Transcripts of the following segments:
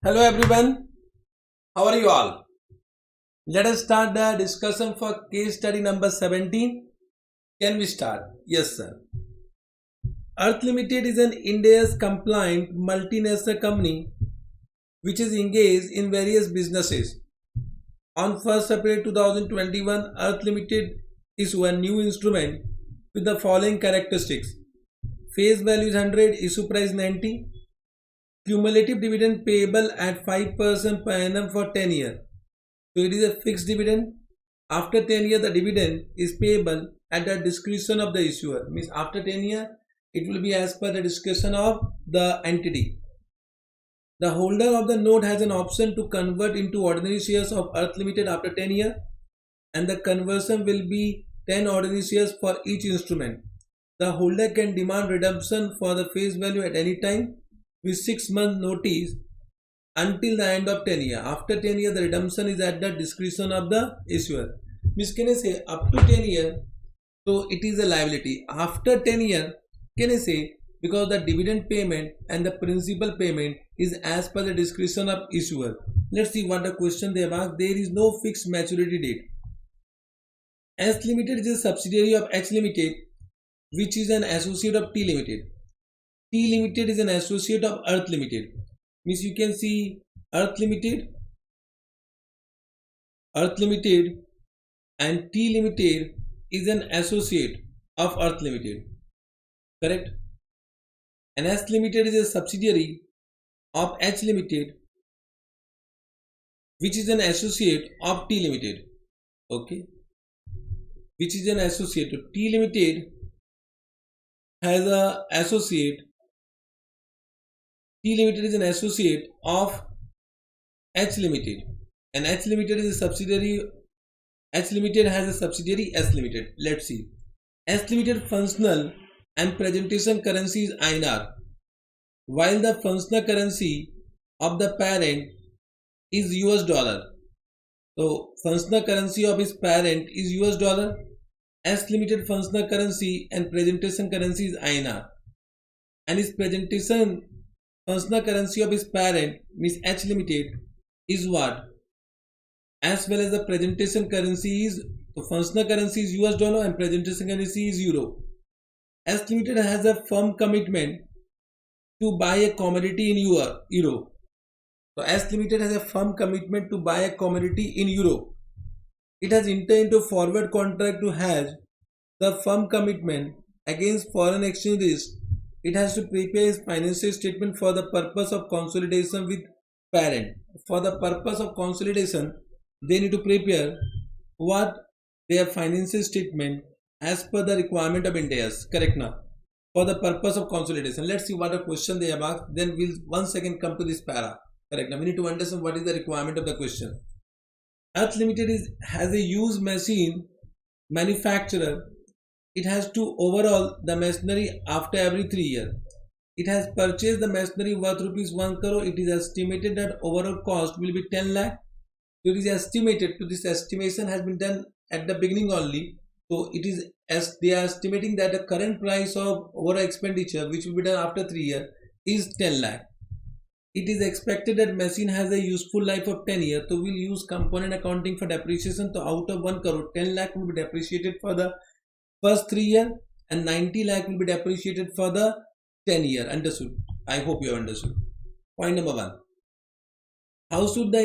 Hello everyone, how are you all? Let us start the discussion for case study number 17. Can we start? Yes, sir. Earth Limited is an India's compliant multinational company which is engaged in various businesses. On 1st April 2021, Earth Limited issued a new instrument with the following characteristics. Face value is 100, issue price 90, cumulative dividend payable at 5% per annum for 10 years. So it is a fixed dividend. After 10 years, the dividend is payable at the discretion of the issuer. Means after 10 years, it will be as per the discretion of the entity. The holder of the note has an option to convert into ordinary shares of Earth Limited after 10 years, and the conversion will be 10 ordinary shares for each instrument. The holder can demand redemption for the face value at any time with 6 months notice until the end of 10 years. After 10 years, the redemption is at the discretion of the issuer. Means can I say up to 10 years, so it is a liability. After 10 years, can I say because the dividend payment and the principal payment is as per the discretion of issuer. Let's see what the question they have asked. There is no fixed maturity date. S Limited is a subsidiary of H Limited, which is an associate of T Limited. T Limited is an associate of Earth Limited. Means you can see Earth Limited and T Limited is an associate of Earth Limited. Correct? And S Limited is a subsidiary of H Limited, which is an associate of T Limited. Okay? Which is an associate. T Limited has an associate. T Limited is an associate of H Limited, and H Limited is a subsidiary. H Limited has a subsidiary S Limited. Let's see. S Limited functional and presentation currency is INR, while the functional currency of the parent is US dollar. So functional currency of his parent is US dollar. S Limited functional currency and presentation currency is INR, and his presentation functional currency of his parent means H Limited is what? As well as the presentation currency is, so functional currency is US dollar and presentation currency is euro. S Limited has a firm commitment to buy a commodity in euro. So S Limited has a firm commitment to buy a commodity in euro. It has entered into forward contract to hedge the firm commitment against foreign exchange risk. It has to prepare its financial statement for the purpose of consolidation with parent. For the purpose of consolidation, they need to prepare what their financial statement as per the requirement of Ind AS. Correct now? For the purpose of consolidation. Let's see what a question they have asked. Then we'll once again come to this para. Correct now? We need to understand what is the requirement of the question. Earth Limited has a used machine manufacturer. It has to overhaul the machinery after every 3 years. It has purchased the machinery worth rupees 1 crore. It is estimated that overall cost will be 10 lakh. So it is estimated. So this estimation has been done at the beginning only. So it is as they are estimating that the current price of overall expenditure, which will be done after 3 years, is 10 lakh. It is expected that machine has a useful life of 10 years. So we'll use component accounting for depreciation. So out of 1 crore, 10 lakh will be depreciated for the first 3 years and 90 lakh will be depreciated for the 10 year. Understood? I hope you have understood. Point number 1. How should the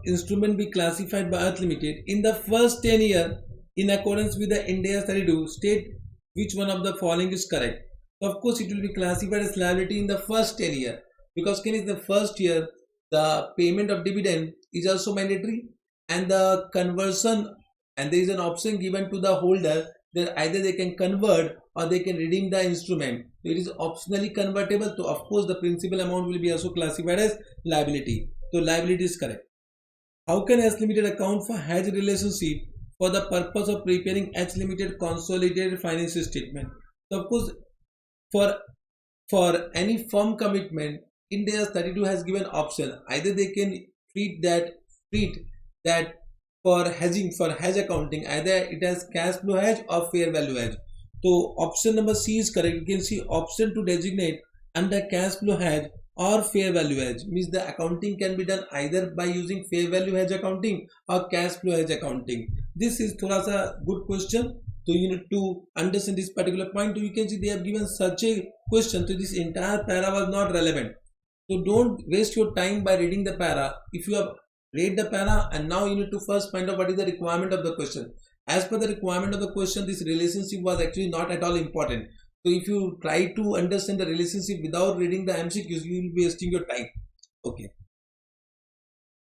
instrument be classified by Earth Limited? In the first 10 years, in accordance with the Ind AS 32, state which one of the following is correct. So of course, it will be classified as liability in the first 10 years because in the first year, the payment of dividend is also mandatory and the conversion, and there is an option given to the holder that either they can convert or they can redeem the instrument. It is optionally convertible. So of course the principal amount will be also classified as liability. So liability is correct. How can S Limited account for hedge relationship for the purpose of preparing H Limited consolidated financial statement? So of course for any firm commitment, Ind AS 32 has given option. Either they can treat that for hedging, for hedge accounting, either it has cash flow hedge or fair value hedge. So option number C is correct. You can see option to designate under cash flow hedge or fair value hedge. Means the accounting can be done either by using fair value hedge accounting or cash flow hedge accounting. This is thoda sa good question. So you need to understand this particular point. You can see they have given such a question. So this entire para was not relevant. So don't waste your time by reading the para. If you have read the para and now you need to first find out what is the requirement of the question. As per the requirement of the question, this relationship was actually not at all important. So if you try to understand the relationship without reading the MCQs, you will be wasting your time. Okay.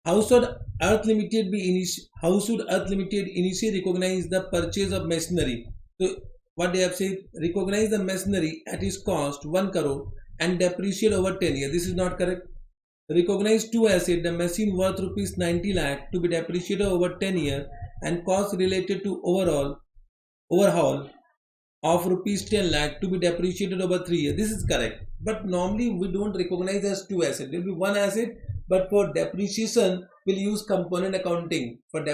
How should Earth Limited initially recognize the purchase of machinery? So what they have said, recognize the machinery at its cost 1 crore and depreciate over 10 years. This is not correct. Recognize two assets, the machine worth rupees 90 lakh to be depreciated over 10 years and cost related to overhaul of rupees 10 lakh to be depreciated over 3 years. This is correct. But normally we don't recognize as two assets. There will be one asset, but for depreciation we'll use component accounting. But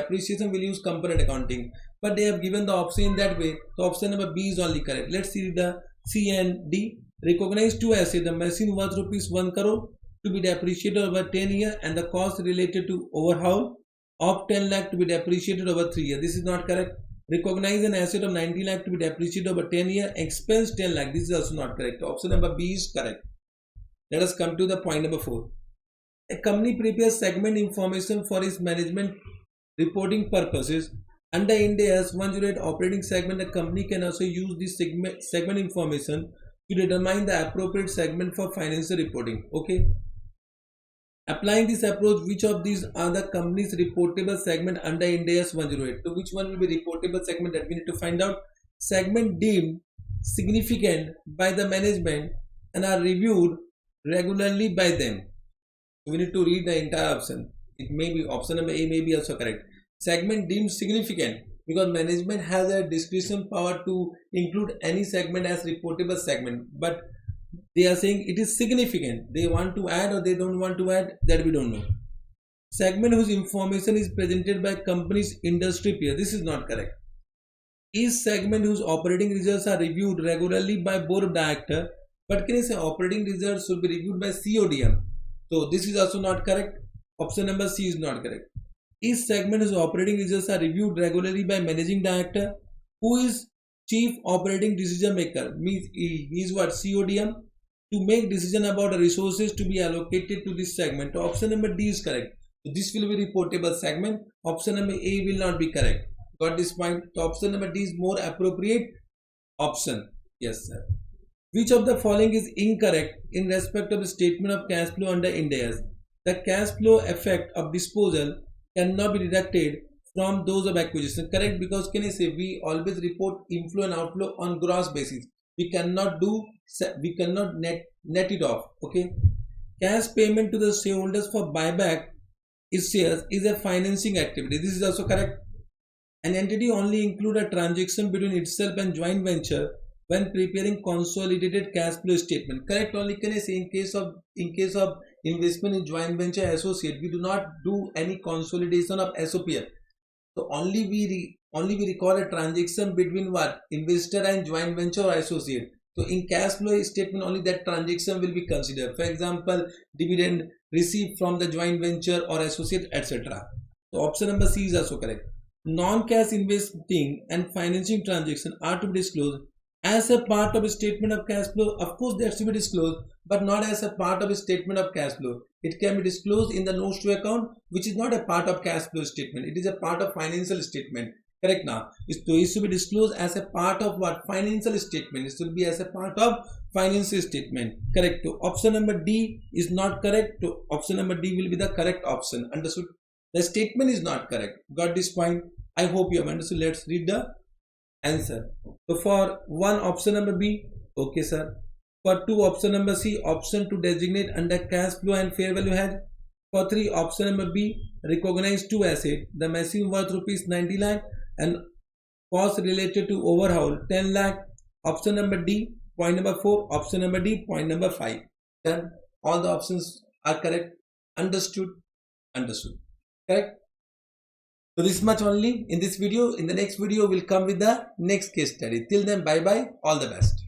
they have given the option in that way. So option number B is only correct. Let's see the C and D. Recognize two assets, the machine worth rupees 1 crore to be depreciated over 10 years and the cost related to overhaul of 10 lakh to be depreciated over 3 years. This is not correct. Recognize an asset of 90 lakh to be depreciated over 10 years, expense 10 lakh. This is also not correct. Option number B is correct. Let us come to the point number 4. A company prepares segment information for its management reporting purposes. Under Ind AS 108 operating segment, the company can also use this segment information to determine the appropriate segment for financial reporting. Okay. Applying this approach, which of these are the company's reportable segment under Ind AS 108? So which one will be reportable segment, that we need to find out. Segment deemed significant by the management and are reviewed regularly by them. So we need to read the entire option. It may be option number A may be also correct. Segment deemed significant, because management has a discretion power to include any segment as reportable segment, but they are saying it is significant. They want to add or they don't want to add, that we don't know. Segment whose information is presented by company's industry peer. This is not correct. Is segment whose operating results are reviewed regularly by board of director, but can I say operating results should be reviewed by CODM? So this is also not correct. Option number C is not correct. Is segment whose operating results are reviewed regularly by managing director, who is chief operating decision maker, means he is what, CODM, to make decision about the resources to be allocated to this segment. So option number D is correct. So this will be reportable segment. Option number A will not be correct. Got this point? So option number D is more appropriate option. Yes, sir. Which of the following is incorrect in respect of the statement of cash flow under Ind AS? The cash flow effect of disposal cannot be deducted from those of acquisition. Correct, because can I say we always report inflow and outflow on gross basis. We cannot net it off. Okay. Cash payment to the shareholders for buyback is shares is a financing activity. This is also correct. An entity only include a transaction between itself and joint venture when preparing consolidated cash flow statement. Correct, only can I say in case of investment in joint venture associate, we do not do any consolidation of SOPL. So only we record a transaction between what, investor and joint venture or associate. So in cash flow statement only that transaction will be considered. For example, dividend received from the joint venture or associate, etc. So option number C is also correct. Non-cash investing and financing transaction are to be disclosed as a part of a statement of cash flow. Of course, that should be disclosed, but not as a part of a statement of cash flow. It can be disclosed in the notes to account, which is not a part of cash flow statement. It is a part of financial statement. Correct now. It should be disclosed as a part of what? Financial statement. It should be as a part of financial statement. Correct. So option number D is not correct. So option number D will be the correct option. Understood? The statement is not correct. Got this point? I hope you have understood. Let's read the answer. So for 1, option number B. Okay, sir. For 2, option number C, option to designate under cash flow and fair value hedge. For 3, option number B, recognize 2 assets, the machine worth rupees 90 lakh and cost related to overhaul 10 lakh. Option number D, point number 4, option number D, point number 5. Then all the options are correct. Understood? Understood. Correct? So this much only in this video. In the next video, we'll come with the next case study. Till then, bye bye. All the best.